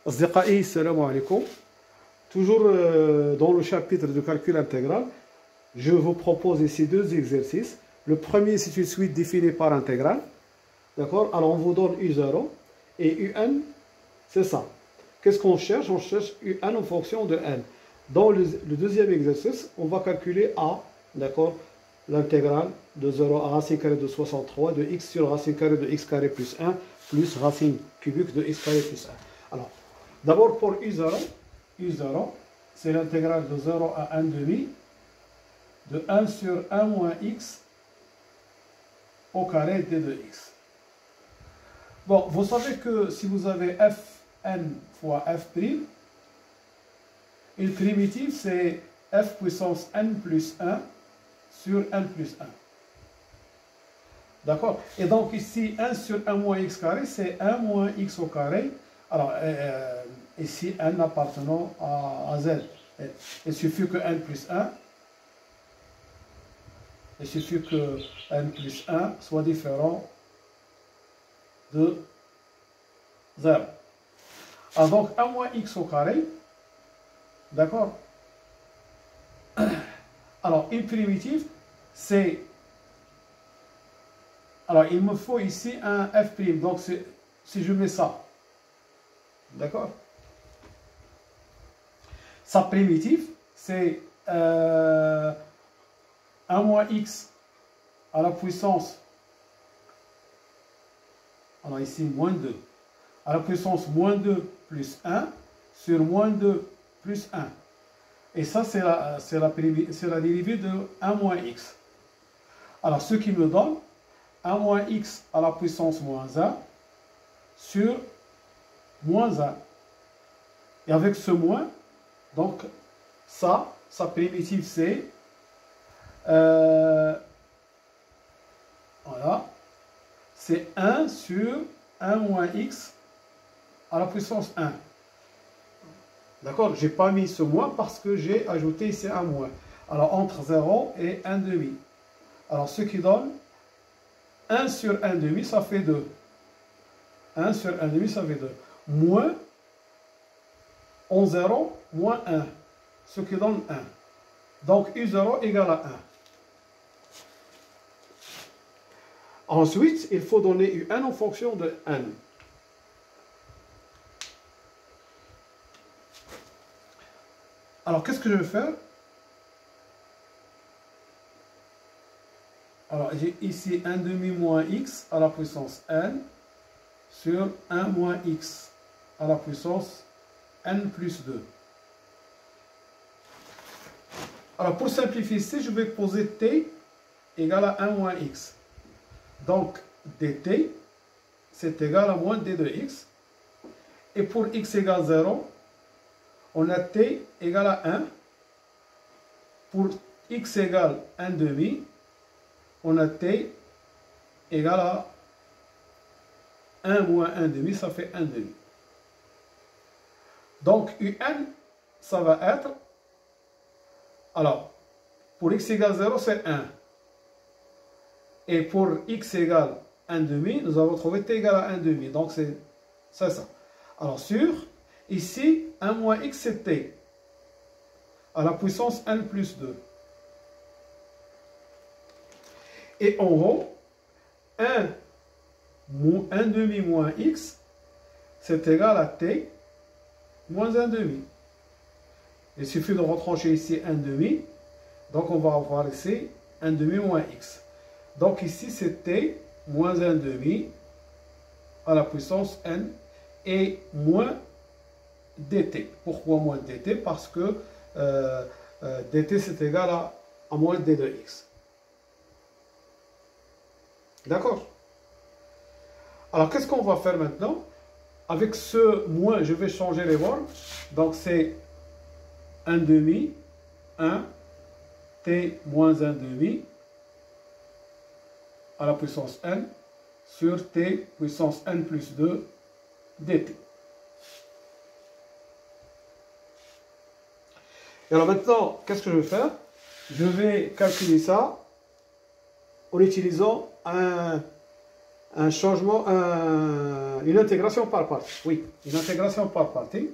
أصدقائي السلام عليكم. Toujours dans le chapitre de calcul intégral, je vous propose ici deux exercices. Le premier, c'est une suite définie par intégrale. D'accord? Alors on vous donne U0 et UN, c'est ça. Qu'est-ce qu'on cherche? On cherche UN en fonction de N. Dans le deuxième exercice, on va calculer A, d'accord? L'intégrale de 0 à racine carrée de 63 de x sur racine carrée de x carré plus 1 plus racine cubique de x carré plus 1. Alors, d'abord pour U0, c'est l'intégrale de 0 à 1 demi de 1 sur 1 moins x au carré d de x. Bon, vous savez que si vous avez fn fois f', une primitive c'est f puissance n plus 1 sur n plus 1. D'accord? Et donc ici, 1 sur 1 moins x carré, c'est 1 moins x au carré. Alors, ici, n appartenant à z. Il suffit que n plus 1, il suffit que n plus 1 soit différent de 0. Alors, donc, 1 moins x au carré, d'accord? Alors, une primitive, c'est... Alors, il me faut ici un f'. Donc, si je mets ça, d'accord? Sa primitive, c'est 1 moins x à la puissance, alors ici, moins 2, à la puissance moins 2 plus 1 sur moins 2 plus 1. Et ça, c'est la dérivée de 1 moins x. Alors, ce qui me donne 1 moins x à la puissance moins 1 sur moins 1. Et avec ce moins, donc, ça, sa primitive, c'est... voilà. C'est 1 sur 1 moins x à la puissance 1. D'accord? Je n'ai pas mis ce moins parce que j'ai ajouté ici un moins. Alors, entre 0 et 1 demi. Alors, ce qui donne 1 sur 1 demi, ça fait 2. 1 sur 1 demi, ça fait 2. Moins en 0, moins 1. Ce qui donne 1. Donc, U0 égale à 1. Ensuite, il faut donner UN en fonction de N. Alors, qu'est-ce que je vais faire? Alors, j'ai ici 1 demi moins x à la puissance n sur 1 moins x à la puissance n plus 2. Alors, pour simplifier ici, je vais poser t égale à 1 moins x. Donc, dt, c'est égal à moins d de x. Et pour x égale 0, on a t égale à 1. Pour x égale 1 demi, on a t égale à 1 moins 1 demi, ça fait 1 demi. Donc, un, ça va être... Alors, pour x égale 0, c'est 1. Et pour x égale 1 demi, nous avons trouvé t égale à 1 demi. Donc, c'est ça. Alors, sur, ici, 1 moins x, c'est t. À la puissance n plus 2. Et en haut, 1 demi moins x, c'est égal à t moins 1 demi. Il suffit de retrancher ici 1 demi. Donc, on va avoir ici 1 demi moins x. Donc, ici, c'est t moins 1 demi à la puissance n et moins dt. Pourquoi moins dt? Parce que dt, c'est égal à moins d de x. D'accord? Alors, qu'est-ce qu'on va faire maintenant? Avec ce moins, je vais changer les bornes. Donc, c'est 1 demi, 1, t moins 1 demi à la puissance n sur t puissance n plus 2 dt. Et alors maintenant, qu'est-ce que je vais faire? Je vais calculer ça en utilisant un un changement, une intégration par partie. Oui, une intégration par partie.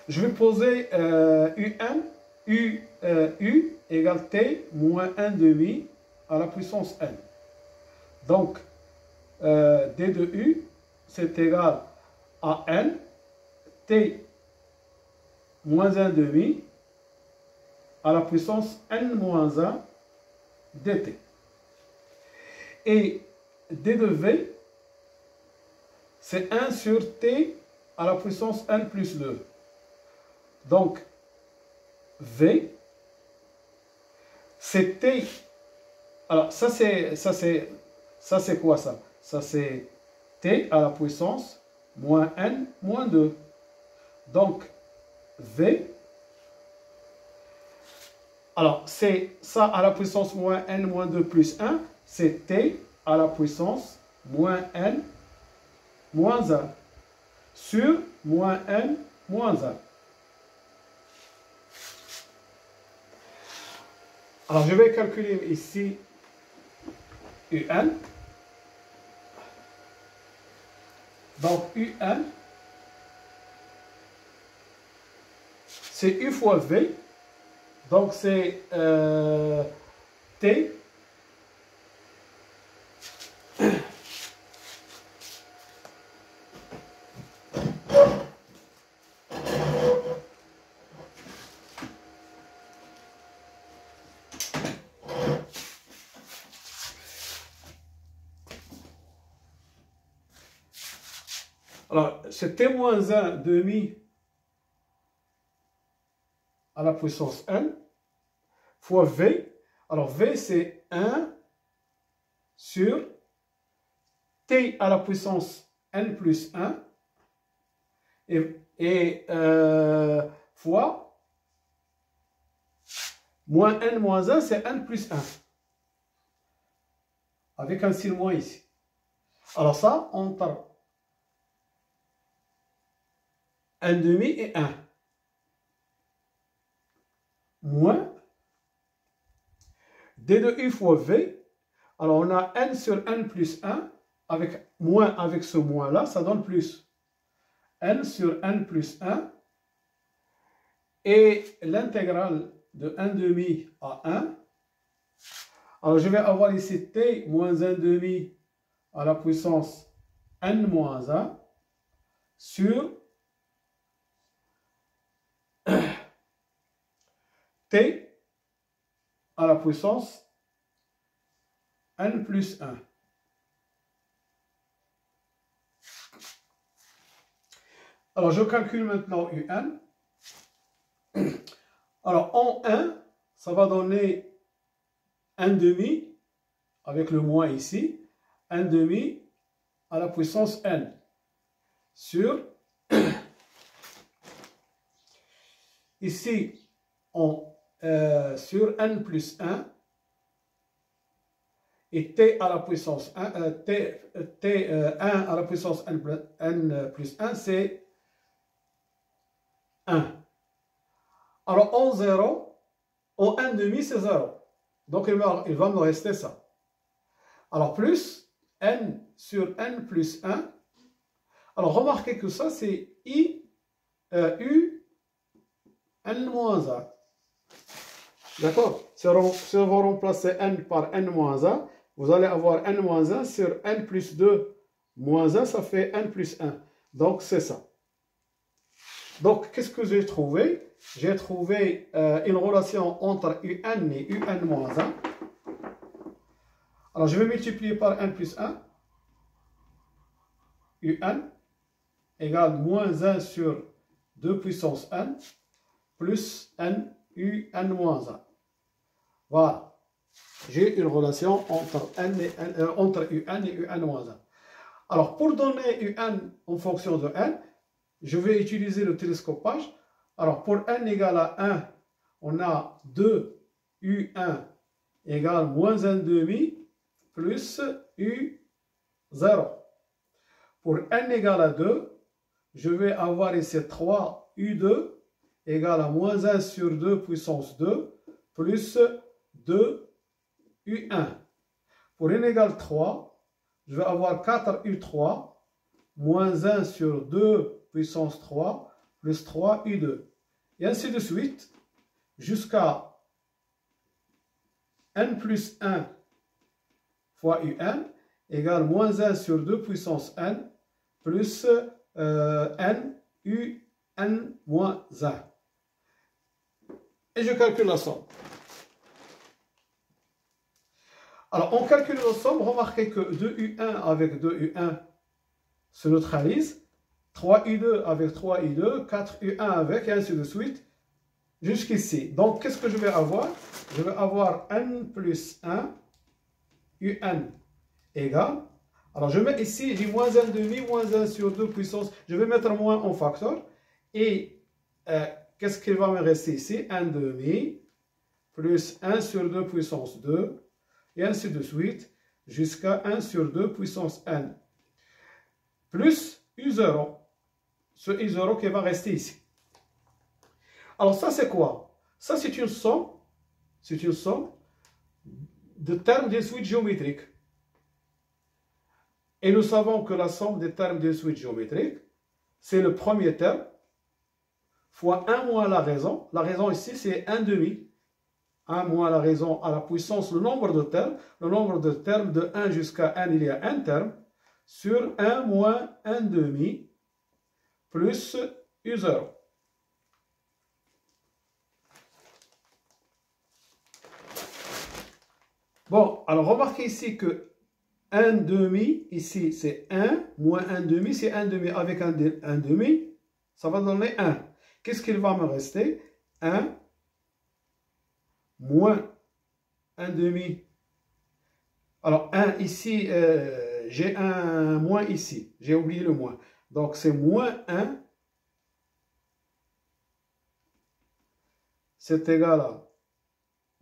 Je vais poser U égale T moins 1 demi à la puissance N. Donc, D de U, c'est égal à N, T moins 1 demi à la puissance N moins 1 dt. Et D de V, c'est 1 sur T à la puissance N plus 2. Donc, V, c'est T. Alors, ça c'est quoi ça? Ça c'est T à la puissance moins N moins 2. Donc, V, alors c'est ça à la puissance moins N moins 2 plus 1, c'est T à la puissance moins N moins 1 sur moins N moins 1. Alors, je vais calculer ici UN. Donc, UN, c'est U fois V. Donc, c'est T. Alors, c'est T moins 1 demi à la puissance N fois V. Alors, V, c'est 1 sur T à la puissance N plus 1 et fois moins N moins 1, c'est N plus 1. Avec un signe moins ici. Alors ça, entre 1 demi et 1. Moins D de U fois V. Alors on a N sur N plus 1. Avec moins avec ce moins là, ça donne plus. N sur N plus 1. Et l'intégrale de 1 demi à 1. Alors je vais avoir ici T moins 1 demi à la puissance N moins 1 sur T à la puissance N plus 1. Alors, je calcule maintenant UN. Alors, en 1, ça va donner 1 demi, avec le moins ici, 1 demi à la puissance N sur, ici, sur N plus 1, et T à la puissance 1, T 1 à la puissance N plus 1, c'est 1. Alors, en 0, en 1 demi, c'est 0. Donc, il va me rester ça. Alors, plus N sur N plus 1. Alors, remarquez que ça, c'est U, N-1. D'accord? Si on remplacer N par N-1, vous allez avoir N-1 sur N plus 2 moins 1, ça fait N plus 1. Donc, c'est ça. Donc, qu'est-ce que j'ai trouvé? J'ai trouvé une relation entre UN et UN-1. Alors, je vais multiplier par N plus 1. UN égale moins 1 sur 2 puissance N plus N UN-1. Voilà. J'ai une relation entre UN et UN-1. Alors, pour donner UN en fonction de N, je vais utiliser le télescopage. Alors, pour N égale à 1, on a 2 U1 égale moins 1 demi plus U0. Pour N égale à 2, je vais avoir ici 3 U2 égale à moins 1 sur 2 puissance 2 plus 2 U1. pour n égale 3, je vais avoir 4u3 moins 1 sur 2 puissance 3 plus 3u2. Et ainsi de suite, jusqu'à n plus 1 fois un égale moins 1 sur 2 puissance n plus n un moins 1. Et je calcule la somme. Alors, on calcule la somme, remarquez que 2u1 avec 2u1 se neutralise, 3u2 avec 3u2, 4u1 avec, et ainsi de suite, jusqu'ici. Donc, qu'est-ce que je vais avoir? Je vais avoir n plus 1, un égale, alors je mets ici, j'ai moins 1 demi, moins 1 sur 2 puissance, je vais mettre moins en facteur, et qu'est-ce qu'il va me rester ici? 1 demi, plus 1 sur 2 puissance 2, et ainsi de suite, jusqu'à 1 sur 2 puissance n, plus u0, ce u0 qui va rester ici. Alors ça c'est quoi? Ça c'est une somme de termes d'une suite géométrique. Et nous savons que la somme des termes d'une suite géométrique, c'est le premier terme, fois 1 moins la raison. La raison ici c'est 1 demi. 1 moins la raison à la puissance, le nombre de termes. Le nombre de termes de 1 jusqu'à n, il y a un terme, sur 1 moins 1 demi, plus u0. Bon, alors remarquez ici que 1 demi, ici c'est 1, moins 1 demi, c'est 1 demi avec 1 demi, ça va donner 1. Qu'est-ce qu'il va me rester? 1 moins 1 demi. Alors 1 ici, j'ai un moins ici, j'ai oublié le moins. Donc c'est moins 1, c'est égal à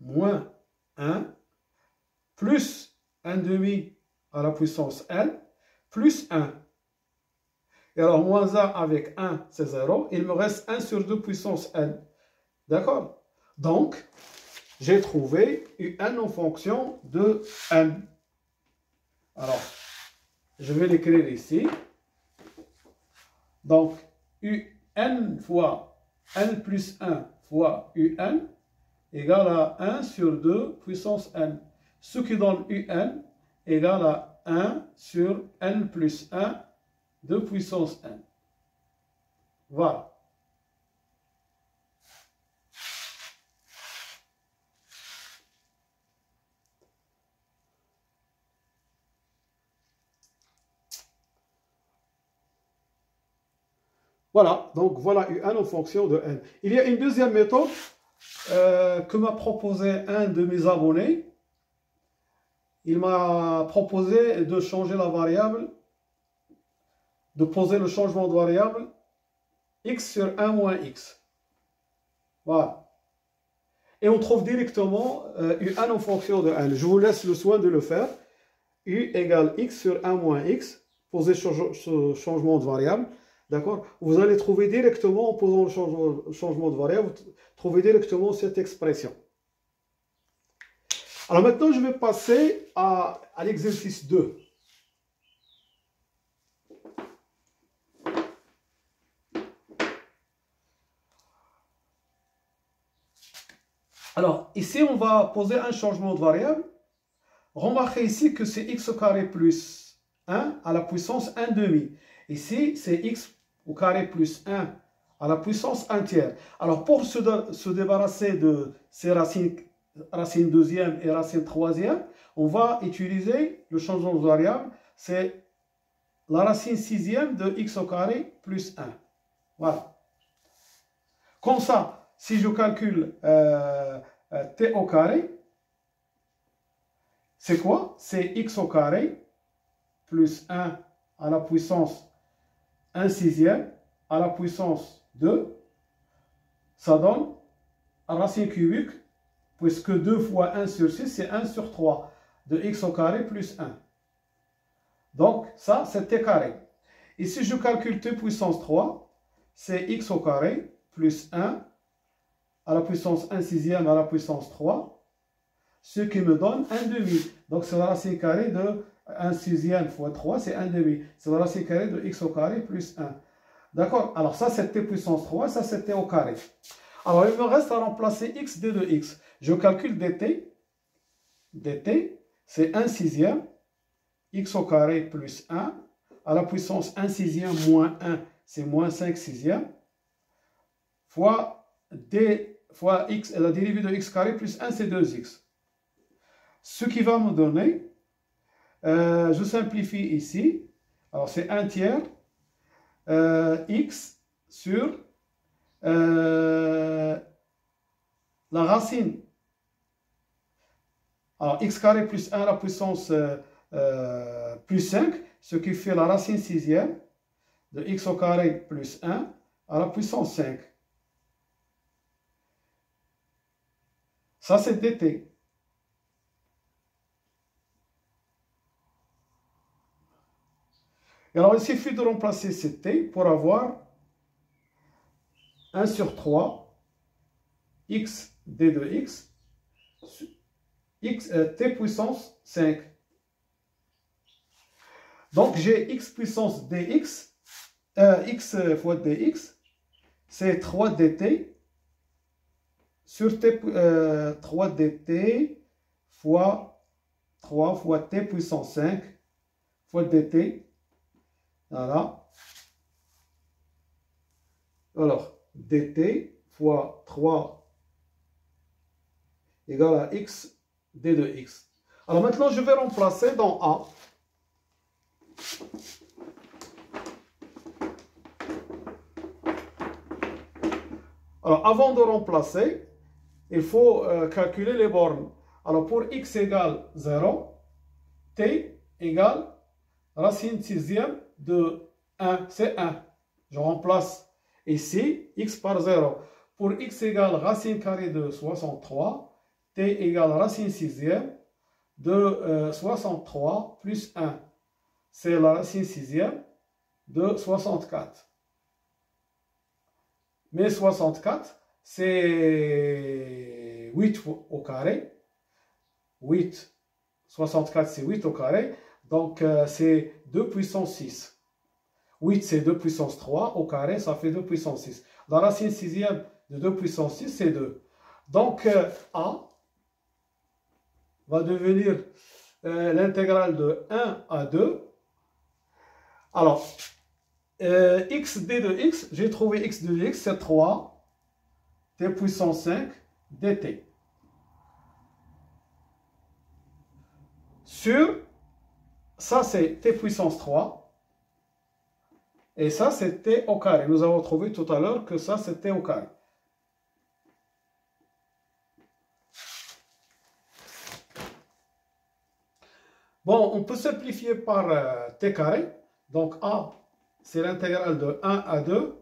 moins 1, plus 1 demi à la puissance n, plus 1. Et alors, moins 1 avec 1, c'est 0. Il me reste 1 sur 2 puissance n. D'accord? Donc, j'ai trouvé un en fonction de n. Alors, je vais l'écrire ici. Donc, un fois n plus 1 fois un égale à 1 sur 2 puissance n. Ce qui donne un égale à 1 sur n plus 1 de puissance n. Voilà. Voilà, donc voilà un en fonction de n. Il y a une deuxième méthode que m'a proposé un de mes abonnés. Il m'a proposé de changer la variable, de poser le changement de variable x sur 1 moins x. Voilà. Et on trouve directement un en fonction de n. Je vous laisse le soin de le faire. U égale x sur 1 moins x. Poser ce changement de variable. D'accord? Vous allez trouver directement, en posant le changement de variable, vous trouvez directement cette expression. Alors maintenant, je vais passer à l'exercice 2. Alors, ici, on va poser un changement de variable. Remarquez ici que c'est x au carré plus 1 à la puissance 1 demi. Ici, c'est x au carré plus 1 à la puissance 1 tiers. Alors, pour se débarrasser de ces racine deuxième et racine troisième, on va utiliser le changement de variable. C'est la racine sixième de x au carré plus 1. Voilà. Comme ça, si je calcule t au carré, c'est quoi? C'est x au carré plus 1 à la puissance 1 sixième à la puissance 2. Ça donne racine cubique, puisque 2 fois 1 sur 6, c'est 1 sur 3 de x au carré plus 1. Donc, ça, c'est t carré. Et si je calcule t puissance 3, c'est x au carré plus 1 à la puissance 1 sixième à la puissance 3. ce qui me donne 1 demi. Donc c'est la racine carrée de 1 sixième fois 3, c'est 1 demi. C'est la racine carrée de x au carré plus 1. D'accord? Alors ça c'est t puissance 3, ça c'est t au carré. Alors il me reste à remplacer x d de x. Je calcule dt. dt, c'est 1 sixième, x au carré plus 1, à la puissance 1 sixième moins 1, c'est moins 5 sixièmes, fois d fois x, et la dérivée de x carré plus 1, c'est 2x. Ce qui va me donner, je simplifie ici, alors c'est 1 tiers x sur la racine. Alors x carré plus 1 à la puissance plus 5, ce qui fait la racine sixième de x au carré plus 1 à la puissance 5. Ça, c'est dt. Et alors, il suffit de remplacer ce t pour avoir 1 sur 3 x d de x, t puissance 5. Donc, j'ai x puissance dx, x fois dx, c'est 3 dt sur t, 3 dt fois 3 fois t puissance 5 fois dt. Voilà. Alors, dt fois 3 égale à x d de x. Alors maintenant, je vais remplacer dans A. Alors, avant de remplacer, il faut calculer les bornes. Alors, pour x égale 0, t égale racine sixième de 1, c'est 1. Je remplace ici x par 0. Pour x égale racine carrée de 63, t égale racine sixième de 63 plus 1. C'est la racine sixième de 64. Mais 64, c'est 8 au carré. 8, 64, c'est 8 au carré. Donc, c'est 2 puissance 6. 8, c'est 2 puissance 3. Au carré, ça fait 2 puissance 6. La racine sixième de 2 puissance 6, c'est 2. Donc, A va devenir l'intégrale de 1 à 2. Alors, x d de x, j'ai trouvé x de x, c'est 3 t puissance 5 dt. Sur, ça c'est t puissance 3, et ça c'est t au carré. Nous avons trouvé tout à l'heure que ça c'est t au carré. Bon, on peut simplifier par t carré. Donc A, c'est l'intégrale de 1 à 2,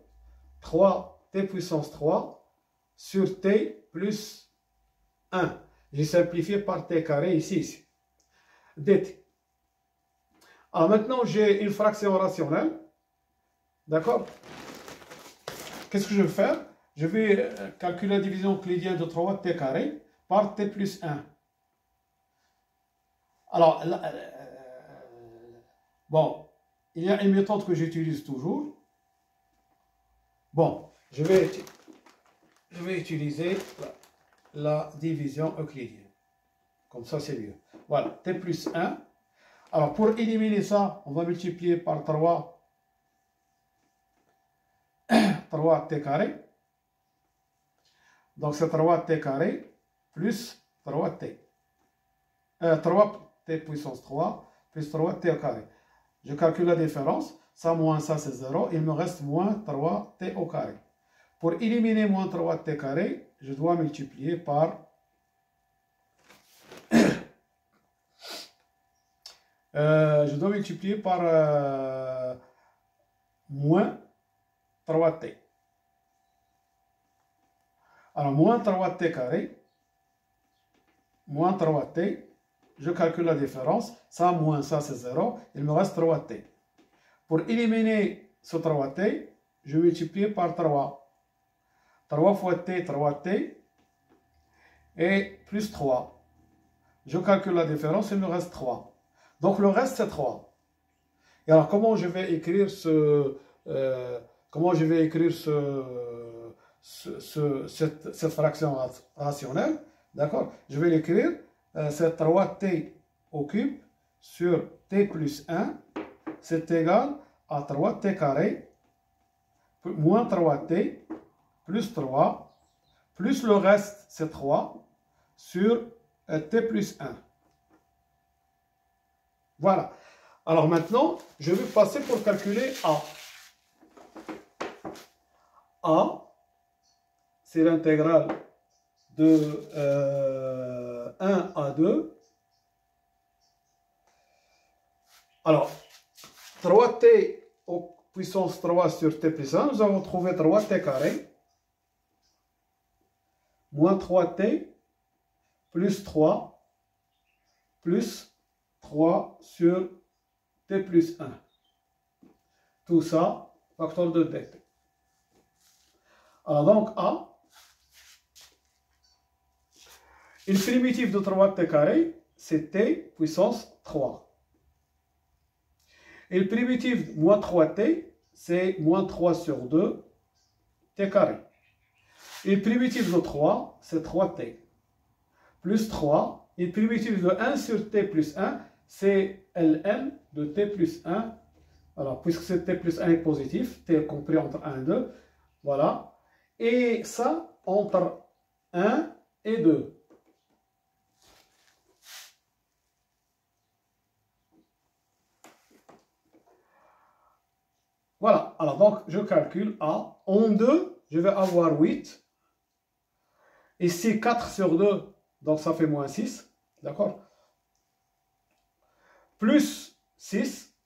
3 t puissance 3 sur t plus 1. J'ai simplifié par t carré ici. dt. Alors maintenant, j'ai une fraction rationnelle. D'accord? Qu'est-ce que je vais faire? Je vais calculer la division euclidienne de 3t carré par t plus 1. Alors, bon, il y a une méthode que j'utilise toujours. Bon, je vais utiliser la division euclidienne. Comme ça, c'est mieux. Voilà, t plus 1. Alors, pour éliminer ça, on va multiplier par 3t carré. Donc, c'est 3t carré plus 3t. 3t puissance 3 plus 3t au carré. Je calcule la différence. Ça moins ça, c'est 0. Il me reste moins 3t au carré. Pour éliminer moins 3t carré, je dois multiplier par moins 3t. Alors, moins 3t carré, moins 3t, je calcule la différence. Ça, moins ça, c'est 0. Il me reste 3t. Pour éliminer ce 3t, je multiplie par 3. 3 fois t, 3t, et plus 3. je calcule la différence, il me reste 3. Donc le reste, c'est 3. Et alors, comment je vais écrire cette fraction rationnelle? D'accord? Je vais l'écrire, c'est 3t au cube sur t plus 1, c'est égal à 3t carré, moins 3t, plus 3, plus le reste, c'est 3, sur t plus 1. Voilà. Alors maintenant, je vais passer pour calculer A. A, c'est l'intégrale de 1 à 2. Alors, 3t au puissance 3 sur t plus 1, nous avons trouvé 3t carré, moins 3t, plus 3, plus 3 sur t plus 1. Tout ça, facteur de dt. Alors donc A, une primitive de 3t carré, c'est t puissance 3. Et une primitive de moins 3t, c'est moins 3 sur 2 t carré. Et une primitive de 3, c'est 3t. Plus 3, une primitive de 1 sur t plus 1, c'est ln de t plus 1. Alors, puisque c'est t plus 1 est positif, t est compris entre 1 et 2, voilà. Et ça, entre 1 et 2. Voilà, alors donc je calcule A. En 2, je vais avoir 8. Ici, 4 sur 2, donc ça fait moins 6. D'accord? Plus 6,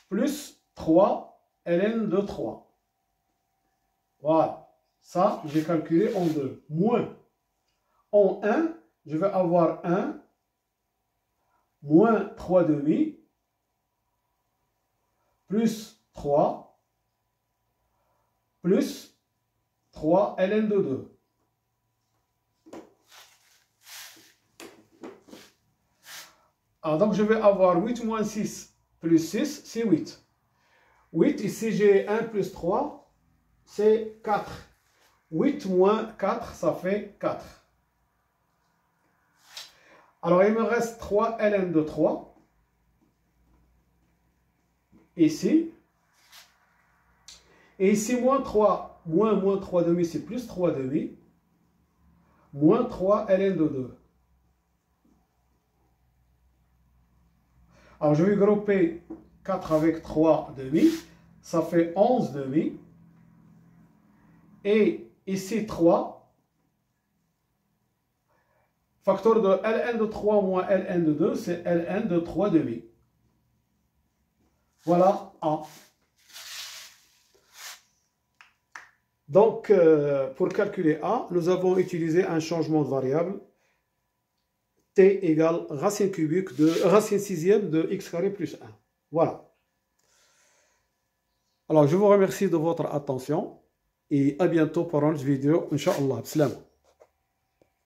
plus 3, ln de 3. Voilà, ça j'ai calculé en 2. Moins, en 1, je vais avoir 1, moins 3 demi, plus 3, plus 3 ln de 2. Alors donc je vais avoir 8 moins 6 plus 6, c'est 8. 8, ici j'ai 1 plus 3, c'est 4. 8 moins 4, ça fait 4. Alors, il me reste 3 ln de 3. Ici. Et ici, moins 3, moins 3 demi, c'est plus 3 demi. Moins 3 ln de 2. Alors, je vais grouper 4 avec 3 demi. Ça fait 11 demi. Et ici 3, facteur de ln de 3 moins ln de 2, c'est ln de 3 demi. Voilà A. Donc, pour calculer A, nous avons utilisé un changement de variable. T égale racine cubique de racine sixième de x carré plus 1. Voilà. Alors, je vous remercie de votre attention. Et à bientôt pour une autre vidéo, Inch'Allah. Salam.